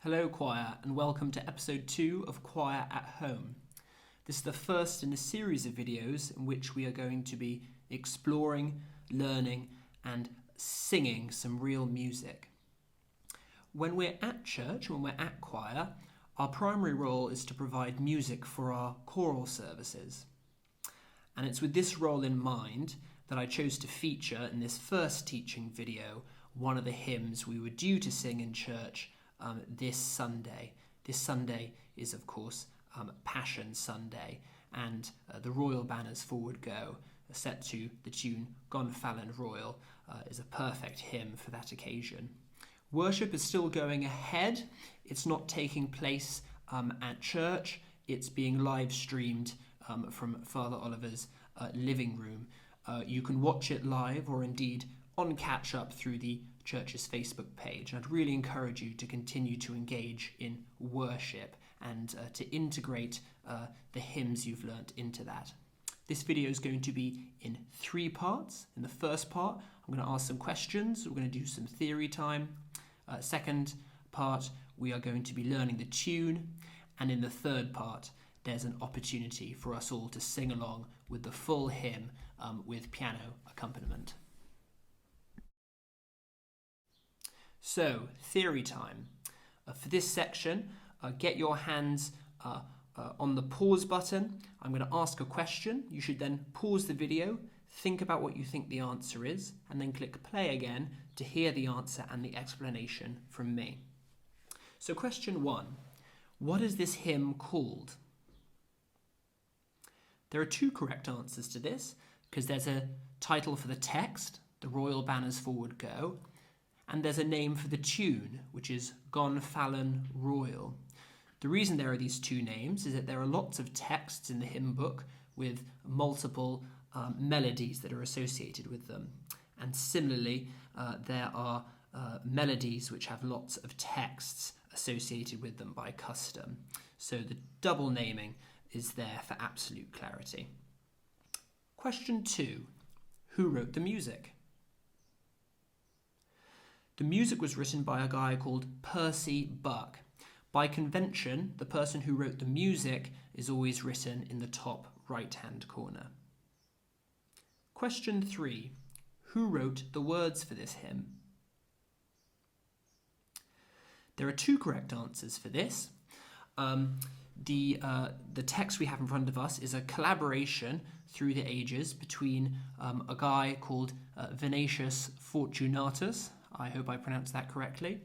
Hello choir and welcome to episode 2 of Choir at Home. This is the first in a series of videos in which we are going to be exploring, learning and singing some real music. When we're at church, when we're at choir, our primary role is to provide music for our choral services. And it's with this role in mind that I chose to feature in this first teaching video one of the hymns we were due to sing in church this Sunday. This Sunday is, of course, Passion Sunday, and the Royal Banners Forward Go, set to the tune GONFALON Royal, is a perfect hymn for that occasion. Worship is still going ahead. It's not taking place at church. It's being live streamed from Father Oliver's living room. You can watch it live or indeed on catch up through the church's Facebook page. And I'd really encourage you to continue to engage in worship and to integrate the hymns you've learnt into that. This video is going to be in 3 parts. In the first part, I'm going to ask some questions. We're going to do some theory time. Second part, we are going to be learning the tune. And in the third part, there's an opportunity for us all to sing along with the full hymn with piano accompaniment. So, theory time. For this section, get your hands on the pause button. I'm going to ask a question. You should then pause the video, think about what you think the answer is, and then click play again to hear the answer and the explanation from me. So question 1. What is this hymn called? There are 2 correct answers to this, because there's a title for the text, The Royal Banners Forward Go, and there's a name for the tune, which is GONFALON Royal. The reason there are these 2 names is that there are lots of texts in the hymn book with multiple melodies that are associated with them. And similarly, there are melodies which have lots of texts associated with them by custom. So the double naming is there for absolute clarity. Question 2. Who wrote the music? The music was written by a guy called Percy Buck. By convention, the person who wrote the music is always written in the top right-hand corner. Question 3. Who wrote the words for this hymn? There are 2 correct answers for this. The text we have in front of us is a collaboration through the ages between a guy called Venantius Fortunatus, I hope I pronounced that correctly,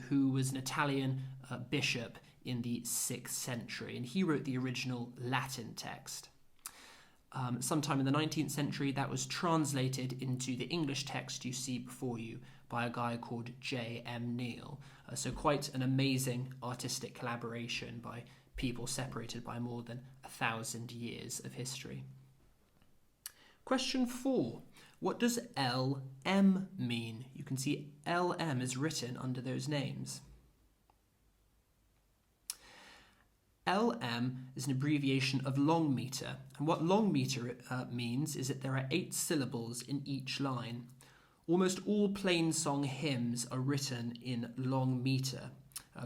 who was an Italian bishop in the 6th century, and he wrote the original Latin text. Sometime in the 19th century, that was translated into the English text you see before you by a guy called J.M. Neale. So quite an amazing artistic collaboration by people separated by more than 1,000 years of history. Question 4. What does LM mean? You can see LM is written under those names. LM is an abbreviation of long meter, and what long meter means is that there are 8 syllables in each line. Almost all plain song hymns are written in long meter.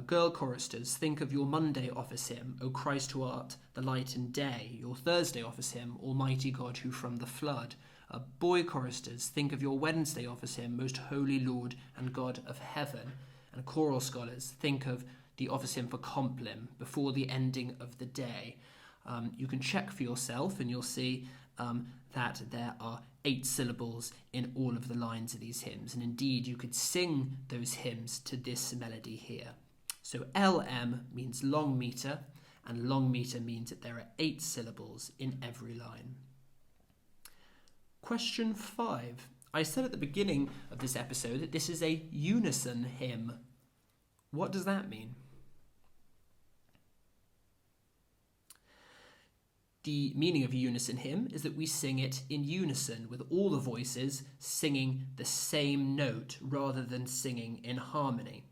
Girl choristers, think of your Monday office hymn, O Christ who art the light and day. Your Thursday office hymn, Almighty God who from the flood. Boy choristers, think of your Wednesday office hymn, Most Holy Lord and God of heaven. And choral scholars, think of the office hymn for Compline, Before the ending of the day. You can check for yourself and you'll see that there are 8 syllables in all of the lines of these hymns. And indeed, you could sing those hymns to this melody here. So LM means long meter, and long meter means that there are 8 syllables in every line. Question 5. I said at the beginning of this episode that this is a unison hymn. What does that mean? The meaning of a unison hymn is that we sing it in unison with all the voices singing the same note rather than singing in harmony.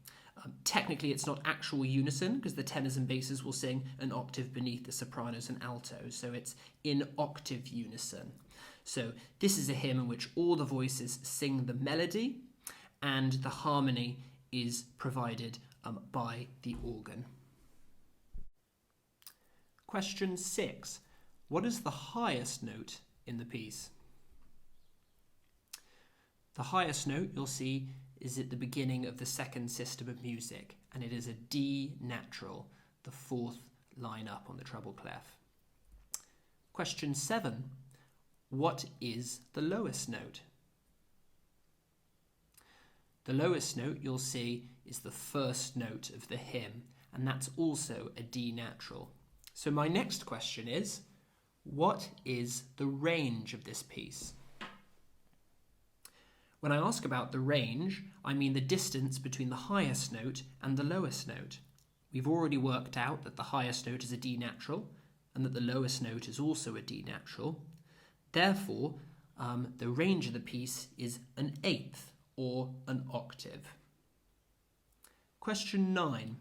Technically, it's not actual unison because the tenors and basses will sing an octave beneath the sopranos and altos, so it's in octave unison. So this is a hymn in which all the voices sing the melody and the harmony is provided by the organ. Question 6. What is the highest note in the piece? The highest note, you'll see, is at the beginning of the second system of music, and it is a D natural, the fourth line up on the treble clef. Question 7. What is the lowest note? The lowest note, you'll see, is the first note of the hymn, and that's also a D natural. So my next question is, what is the range of this piece? When I ask about the range, I mean the distance between the highest note and the lowest note. We've already worked out that the highest note is a D natural and that the lowest note is also a D natural. Therefore, the range of the piece is an eighth or an octave. Question 9.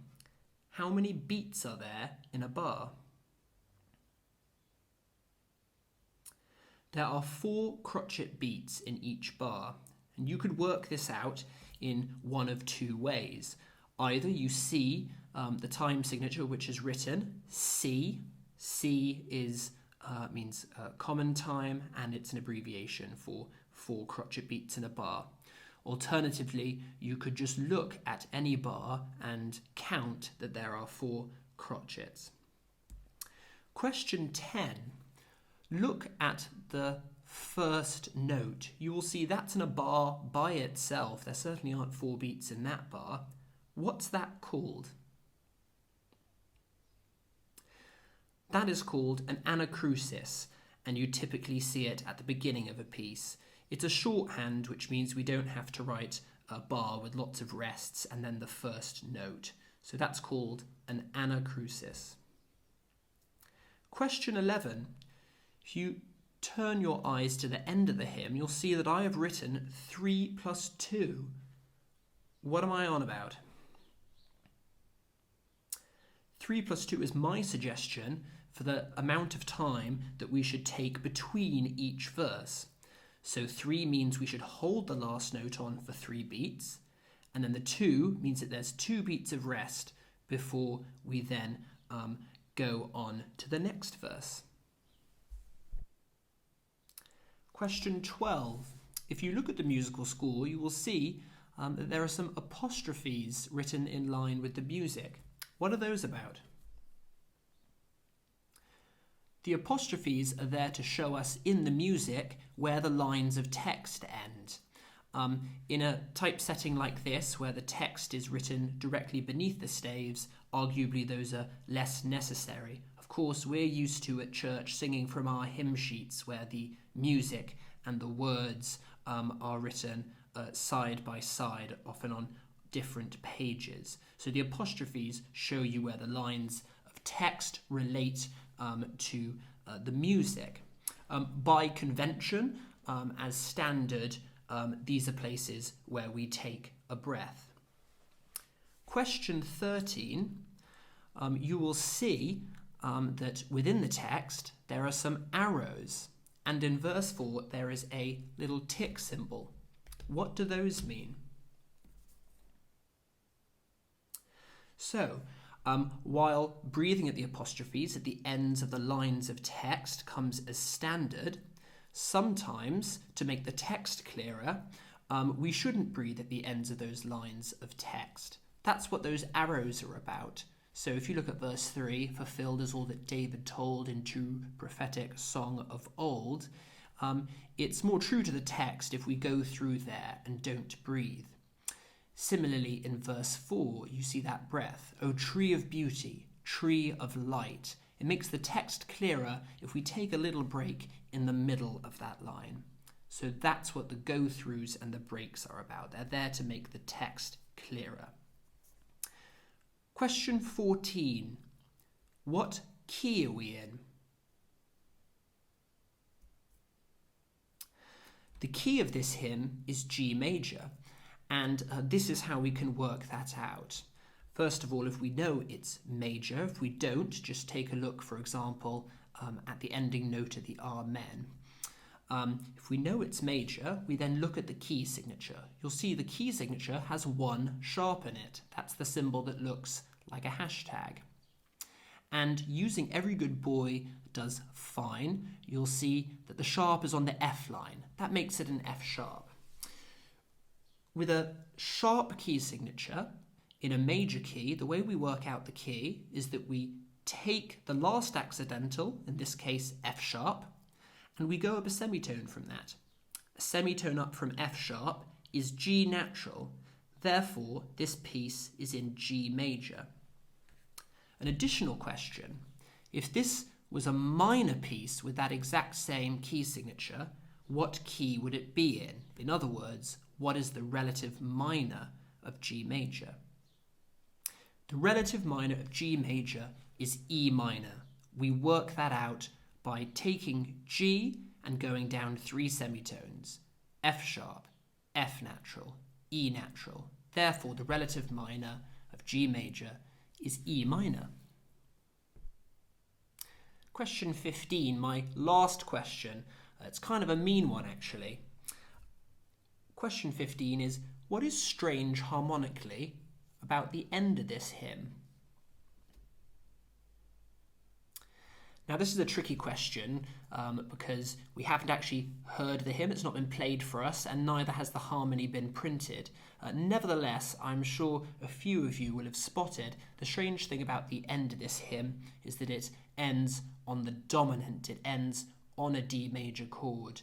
How many beats are there in a bar? There are 4 crotchet beats in each bar, and you could work this out in one of 2 ways. Either you see the time signature, which is written C. C means common time, and it's an abbreviation for 4 crotchet beats in a bar. Alternatively, you could just look at any bar and count that there are 4 crotchets. Question 10. Look at the first note. You will see that's in a bar by itself. There certainly aren't 4 beats in that bar. What's that called? That is called an anacrusis, and you typically see it at the beginning of a piece. It's a shorthand, which means we don't have to write a bar with lots of rests and then the first note. So that's called an anacrusis. Question 11. If you turn your eyes to the end of the hymn, you'll see that I have written 3 plus 2. What am I on about? 3 plus 2 is my suggestion for the amount of time that we should take between each verse. So 3 means we should hold the last note on for 3 beats, and then the 2 means that there's 2 beats of rest before we then go on to the next verse. Question 12. If you look at the musical score, you will see that there are some apostrophes written in line with the music. What are those about? The apostrophes are there to show us in the music where the lines of text end. In a typesetting like this, where the text is written directly beneath the staves, arguably those are less necessary. Of course, we're used to at church singing from our hymn sheets where the music and the words are written side by side, often on different pages. So the apostrophes show you where the lines of text relate to the music. By convention, as standard, these are places where we take a breath. Question 13, you will see that within the text there are some arrows, and in verse 4 there is a little tick symbol. What do those mean? So, while breathing at the apostrophes at the ends of the lines of text comes as standard, sometimes, to make the text clearer, we shouldn't breathe at the ends of those lines of text. That's what those arrows are about. So if you look at verse 3, fulfilled is all that David told in true prophetic song of old, it's more true to the text if we go through there and don't breathe. Similarly, in verse 4, you see that breath, O tree of beauty, tree of light. It makes the text clearer if we take a little break in the middle of that line. So that's what the go-throughs and the breaks are about. They're there to make the text clearer. Question 14. What key are we in? The key of this hymn is G major, and this is how we can work that out. First of all, if we know it's major, if we don't, just take a look, for example, at the ending note of the Amen. If we know it's major, we then look at the key signature. You'll see the key signature has one sharp in it. That's the symbol that looks like a hashtag. And using Every Good Boy Does Fine, you'll see that the sharp is on the F line. That makes it an F sharp. With a sharp key signature in a major key, the way we work out the key is that we take the last accidental, in this case F sharp, and we go up a semitone from that. A semitone up from F sharp is G natural, therefore this piece is in G major. An additional question, if this was a minor piece with that exact same key signature, what key would it be in? In other words, what is the relative minor of G major? The relative minor of G major is E minor. We work that out by taking G and going down 3 semitones. F sharp, F natural, E natural. Therefore, the relative minor of G major is E minor. Question 15, my last question. It's kind of a mean one, actually. Question 15 is, what is strange harmonically about the end of this hymn? Now, this is a tricky question because we haven't actually heard the hymn. It's not been played for us, and neither has the harmony been printed. Nevertheless, I'm sure a few of you will have spotted the strange thing about the end of this hymn is that it ends on the dominant. It ends on a D major chord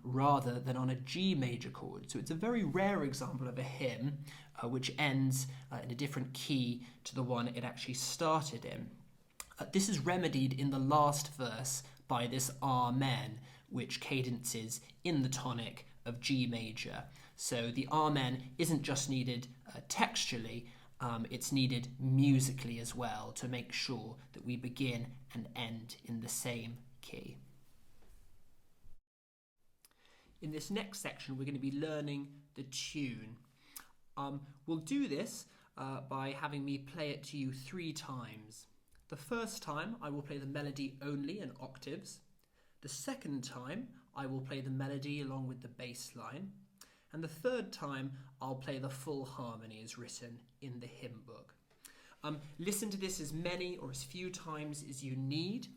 rather than on a G major chord. So it's a very rare example of a hymn which ends in a different key to the one it actually started in. This is remedied in the last verse by this Amen, which cadences in the tonic of G major. So the Amen isn't just needed textually, it's needed musically as well to make sure that we begin and end in the same key. In this next section, we're going to be learning the tune. We'll do this by having me play it to you 3 times. The first time I will play the melody only in octaves. The second time I will play the melody along with the bass line. And the third time I'll play the full harmony as written in the hymn book. Listen to this as many or as few times as you need.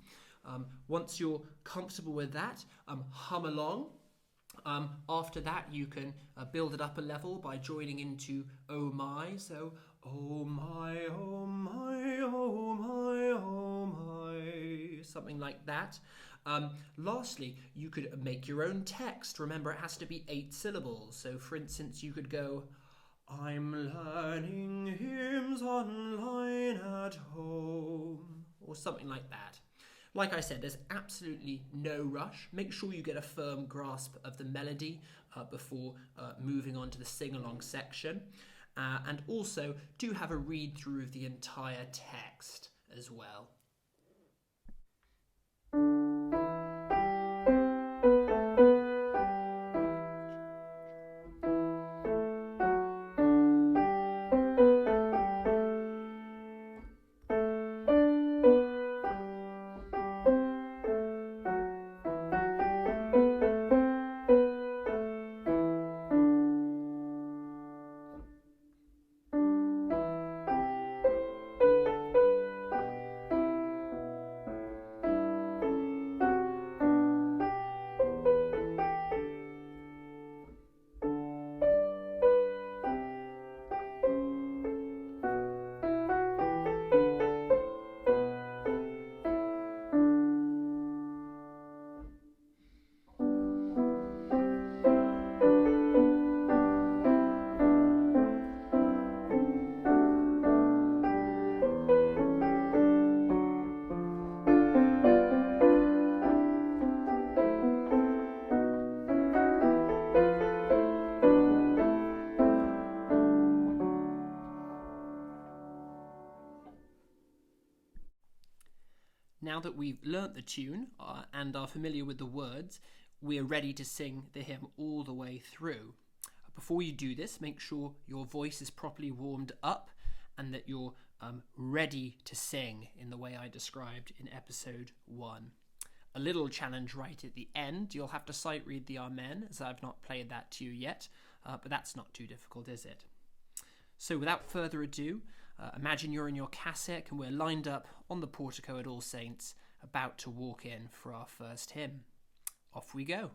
Once you're comfortable with that, hum along. After that, you can build it up a level by joining into Oh My. So, oh my, oh my, oh my, oh my, something like that. Lastly, you could make your own text. Remember, it has to be 8 syllables. So, for instance, you could go, I'm learning hymns online at home, or something like that. Like I said, there's absolutely no rush. Make sure you get a firm grasp of the melody before moving on to the sing-along section. And also, do have a read through of the entire text as well. Now that we've learnt the tune and are familiar with the words, we are ready to sing the hymn all the way through. Before you do this, make sure your voice is properly warmed up and that you're ready to sing in the way I described in episode 1. a little challenge right at the end. You'll have to sight read the Amen, as I've not played that to you yet, but that's not too difficult, is it? So without further ado, imagine you're in your cassock and we're lined up on the portico at All Saints, about to walk in for our first hymn. Off we go.